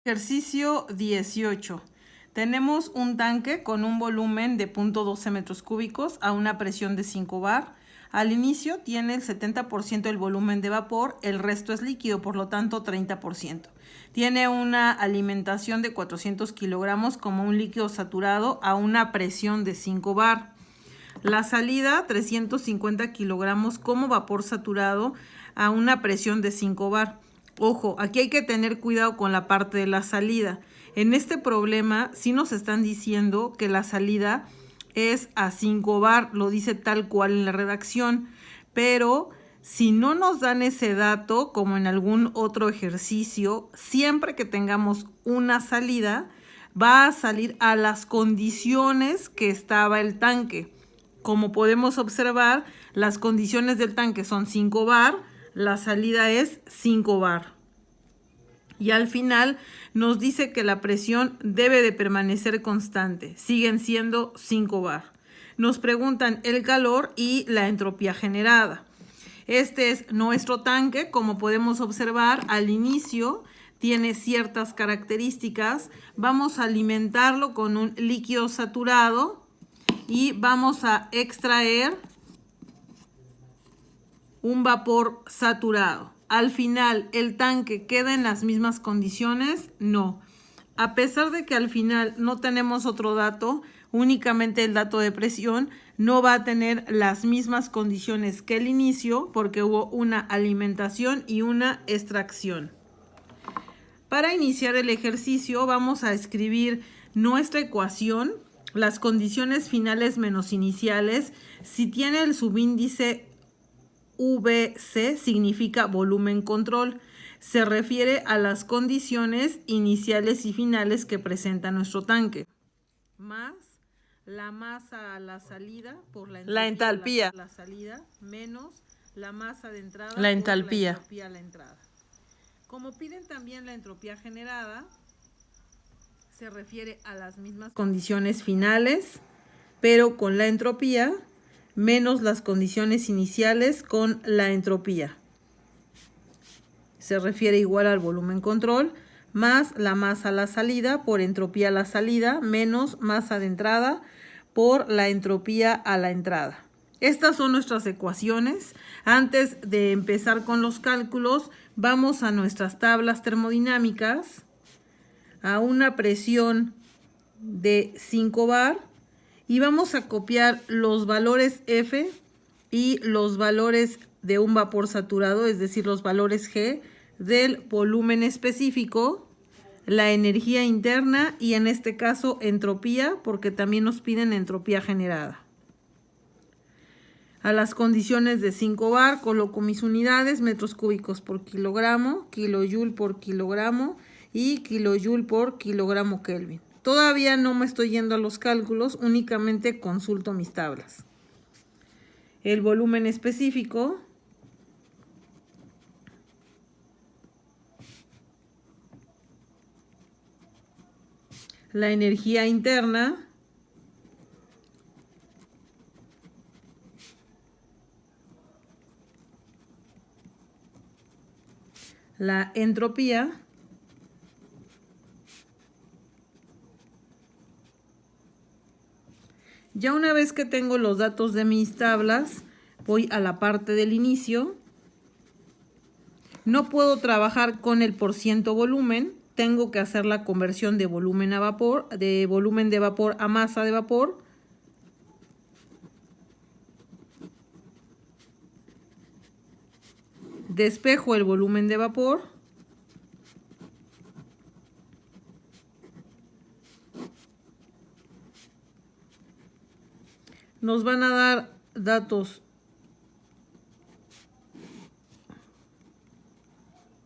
Ejercicio 18. Tenemos un tanque con un volumen de 0.12 metros cúbicos a una presión de 5 bar. Al inicio tiene el 70% del volumen de vapor, el resto es líquido, por lo tanto 30%. Tiene una alimentación de 400 kilogramos como un líquido saturado a una presión de 5 bar. La salida 350 kilogramos como vapor saturado a una presión de 5 bar. Ojo, aquí hay que tener cuidado con la parte de la salida. En este problema sí nos están diciendo que la salida es a 5 bar, lo dice tal cual en la redacción, pero si no nos dan ese dato, como en algún otro ejercicio, siempre que tengamos una salida, va a salir a las condiciones que estaba el tanque. Como podemos observar, las condiciones del tanque son 5 bar, la salida es 5 bar. Y al final nos dice que la presión debe de permanecer constante, siguen siendo 5 bar. Nos preguntan el calor y la entropía generada. Este es nuestro tanque, como podemos observar al inicio tiene ciertas características. Vamos a alimentarlo con un líquido saturado y vamos a extraer un vapor saturado. Al final, ¿el tanque queda en las mismas condiciones? No. A pesar de que al final no tenemos otro dato, únicamente el dato de presión, no va a tener las mismas condiciones que el inicio porque hubo una alimentación y una extracción. Para iniciar el ejercicio vamos a escribir nuestra ecuación, las condiciones finales menos iniciales. Si tiene el subíndice VC significa volumen control. Se refiere a las condiciones iniciales y finales que presenta nuestro tanque. Más la masa a la salida por la entalpía. La salida menos la masa de entrada por la entalpía a la entrada. Como piden también la entropía generada, se refiere a las mismas condiciones finales, pero con la entropía menos las condiciones iniciales con la entropía. Se refiere igual al volumen control, más la masa a la salida por entropía a la salida, menos masa de entrada por la entropía a la entrada. Estas son nuestras ecuaciones. Antes de empezar con los cálculos, vamos a nuestras tablas termodinámicas, a una presión de 5 bar, y vamos a copiar los valores F y los valores de un vapor saturado, es decir, los valores G del volumen específico, la energía interna y en este caso entropía, porque también nos piden entropía generada. A las condiciones de 5 bar coloco mis unidades, metros cúbicos por kilogramo, kilojoule por kilogramo y kilojoule por kilogramo Kelvin. Todavía no me estoy yendo a los cálculos, únicamente consulto mis tablas. El volumen específico, la energía interna, la entropía Ya una vez que tengo los datos de mis tablas, voy a la parte del inicio. No puedo trabajar con el porciento volumen, tengo que hacer la conversión de volumen a vapor, de volumen de vapor a masa de vapor. Despejo el volumen de vapor. Nos van a dar datos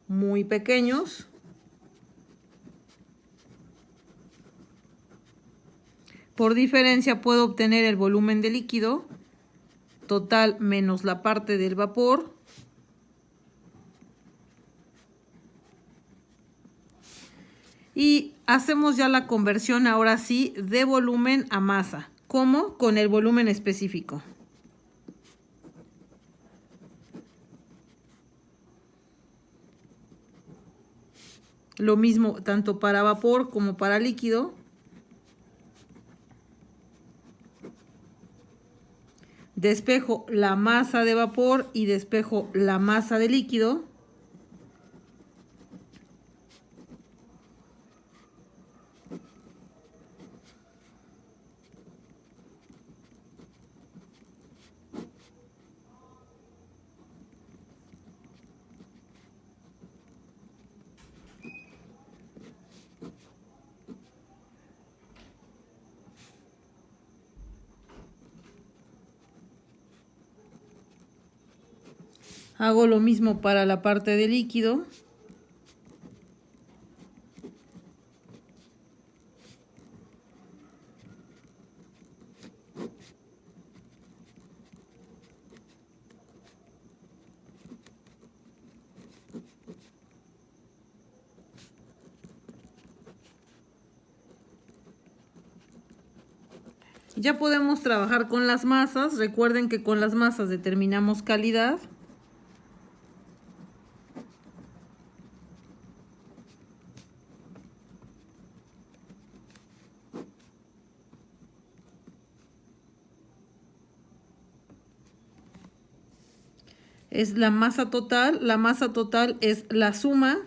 muy pequeños. Por diferencia puedo obtener el volumen de líquido total menos la parte del vapor. Y hacemos ya la conversión ahora sí de volumen a masa. ¿Cómo? Con el volumen específico. Lo mismo tanto para vapor como para líquido. Despejo la masa de vapor y despejo la masa de líquido. Hago lo mismo para la parte de líquido. Ya podemos trabajar con las masas. Recuerden que con las masas determinamos calidad. Es la masa total. La masa total es la suma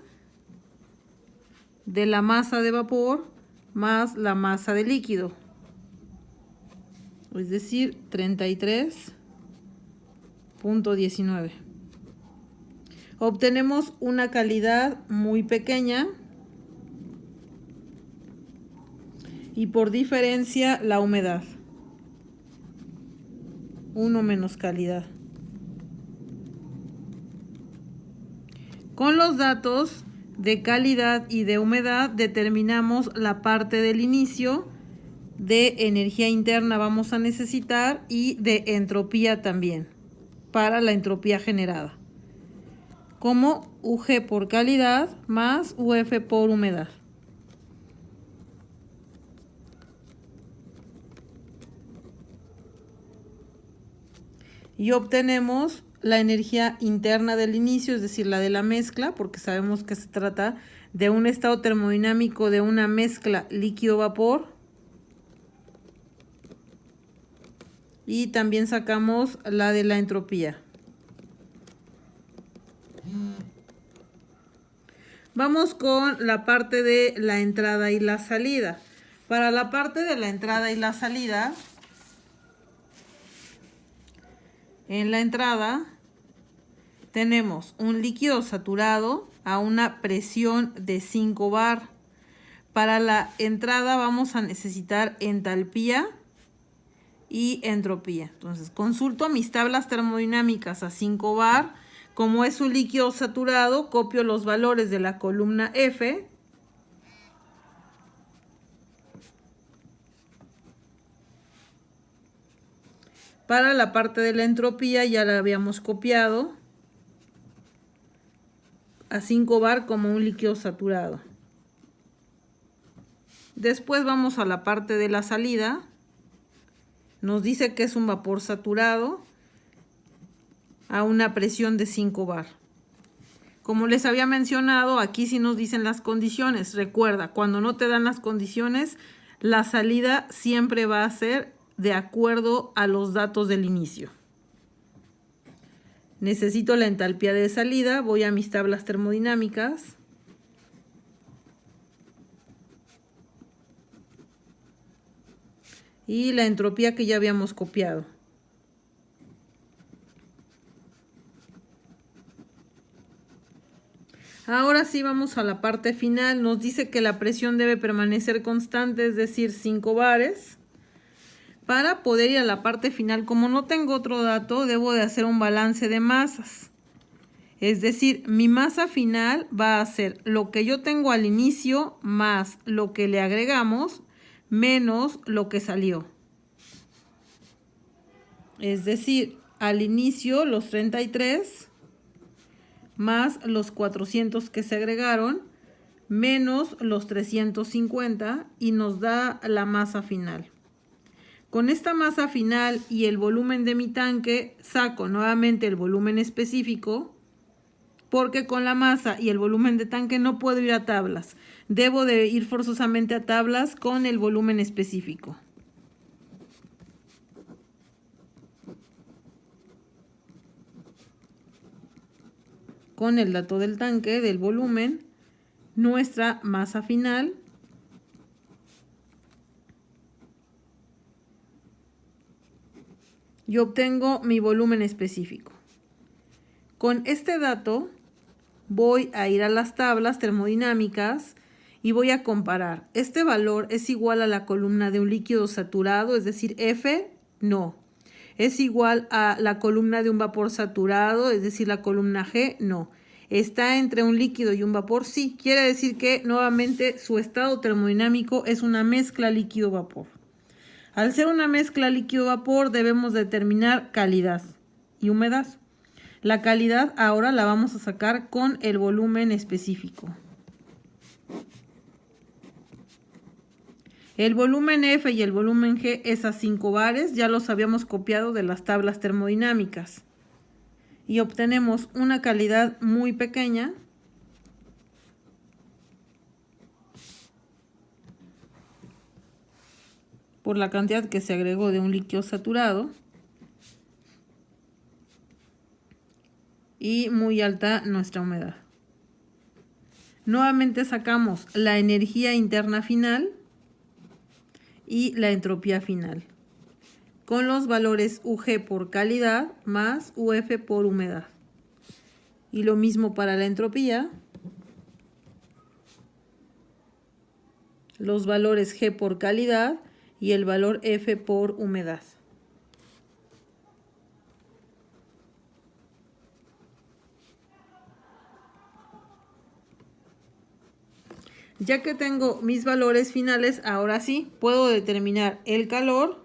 de la masa de vapor más la masa de líquido. Es decir, 33.19. Obtenemos una calidad muy pequeña y por diferencia la humedad. 1 menos calidad. Con los datos de calidad y de humedad determinamos la parte del inicio. De energía interna vamos a necesitar y de entropía también para la entropía generada, como UG por calidad más UF por humedad. Y obtenemos la energía interna del inicio, es decir, la de la mezcla, porque sabemos que se trata de un estado termodinámico de una mezcla líquido-vapor. Y también sacamos la de la entropía. Vamos con la parte de la entrada y la salida. Para la parte de la entrada y la salida, en la entrada tenemos un líquido saturado a una presión de 5 bar. Para la entrada vamos a necesitar entalpía y entropía. Entonces consulto mis tablas termodinámicas a 5 bar. Como es un líquido saturado, copio los valores de la columna F. Para la parte de la entropía ya la habíamos copiado a 5 bar como un líquido saturado. Después vamos a la parte de la salida. Nos dice que es un vapor saturado a una presión de 5 bar. Como les había mencionado, aquí sí nos dicen las condiciones. Recuerda, cuando no te dan las condiciones, la salida siempre va a ser de acuerdo a los datos del inicio. Necesito la entalpía de salida. Voy a mis tablas termodinámicas. Y la entropía que ya habíamos copiado. Ahora sí vamos a la parte final. Nos dice que la presión debe permanecer constante, es decir, 5 bares. Para poder ir a la parte final, como no tengo otro dato, debo de hacer un balance de masas. Es decir, mi masa final va a ser lo que yo tengo al inicio más lo que le agregamos menos lo que salió. Es decir, al inicio los 33 más los 400 que se agregaron menos los 350 y nos da la masa final. Con esta masa final y el volumen de mi tanque, saco nuevamente el volumen específico porque con la masa y el volumen de tanque no puedo ir a tablas. Debo de ir forzosamente a tablas con el volumen específico. Con el dato del tanque, del volumen, nuestra masa final y obtengo mi volumen específico. Con este dato voy a ir a las tablas termodinámicas y voy a comparar. Este valor es igual a la columna de un líquido saturado, es decir, F, no. ¿Es igual a la columna de un vapor saturado, es decir, la columna G? No. ¿Está entre un líquido y un vapor? Sí. Quiere decir que nuevamente su estado termodinámico es una mezcla líquido-vapor. Al ser una mezcla líquido-vapor debemos determinar calidad y humedad. La calidad ahora la vamos a sacar con el volumen específico. El volumen F y el volumen G es a 5 bares, ya los habíamos copiado de las tablas termodinámicas. Y obtenemos una calidad muy pequeña. Por la cantidad que se agregó de un líquido saturado. Y muy alta nuestra humedad. Nuevamente sacamos la energía interna final y la entropía final, con los valores UG por calidad más UF por humedad. Y lo mismo para la entropía, los valores G por calidad y el valor F por humedad. Ya que tengo mis valores finales, ahora sí puedo determinar el calor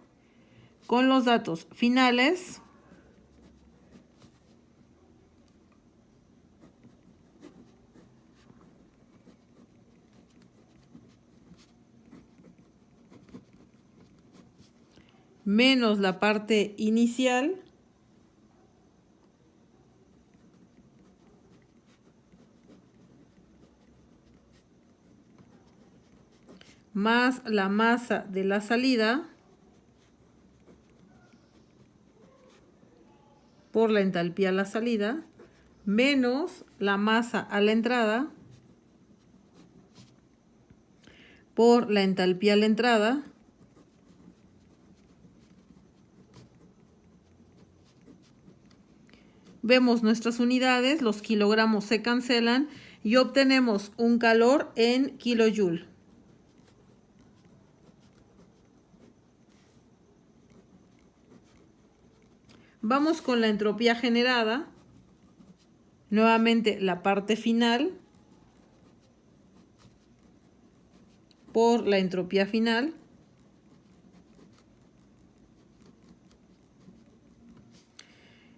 con los datos finales menos la parte inicial más la masa de la salida por la entalpía a la salida, menos la masa a la entrada por la entalpía a la entrada, vemos nuestras unidades, los kilogramos se cancelan y obtenemos un calor en kilojoule. Vamos con la entropía generada, nuevamente la parte final por la entropía final,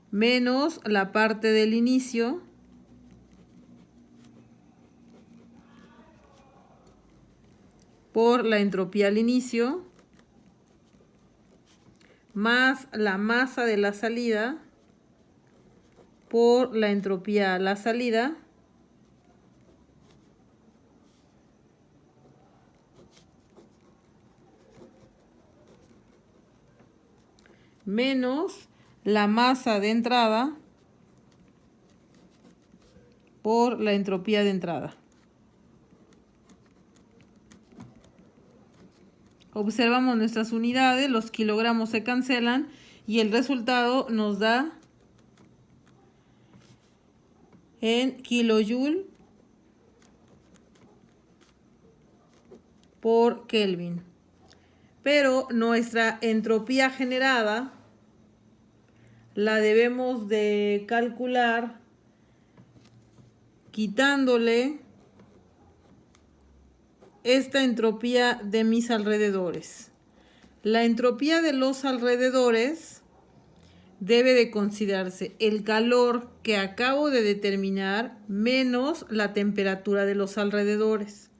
menos la parte del inicio por la entropía al inicio, más la masa de la salida por la entropía a la salida, menos la masa de entrada por la entropía de entrada. Observamos nuestras unidades, los kilogramos se cancelan y el resultado nos da en kilojoule por Kelvin. Pero nuestra entropía generada la debemos de calcular quitándole esta entropía de mis alrededores. La entropía de los alrededores debe de considerarse el calor que acabo de determinar menos la temperatura de los alrededores.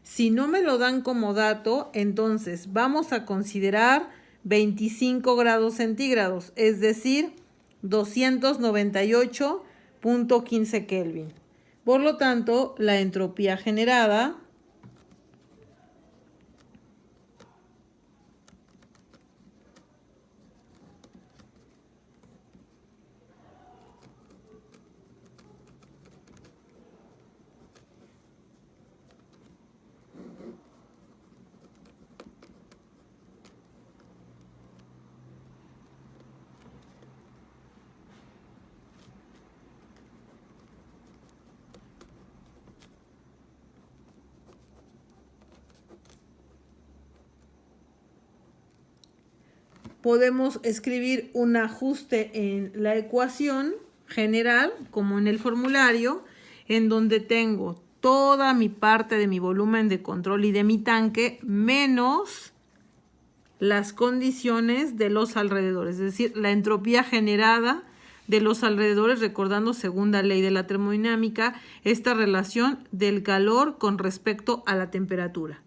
Si no me lo dan como dato, entonces vamos a considerar 25 grados centígrados, es decir, 298 0.15 Kelvin. Por lo tanto, la entropía generada podemos escribir un ajuste en la ecuación general, como en el formulario, en donde tengo toda mi parte de mi volumen de control y de mi tanque, menos las condiciones de los alrededores, es decir, la entropía generada de los alrededores, recordando segunda ley de la termodinámica, esta relación del calor con respecto a la temperatura.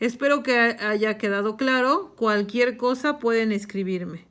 Espero que haya quedado claro. Cualquier cosa pueden escribirme.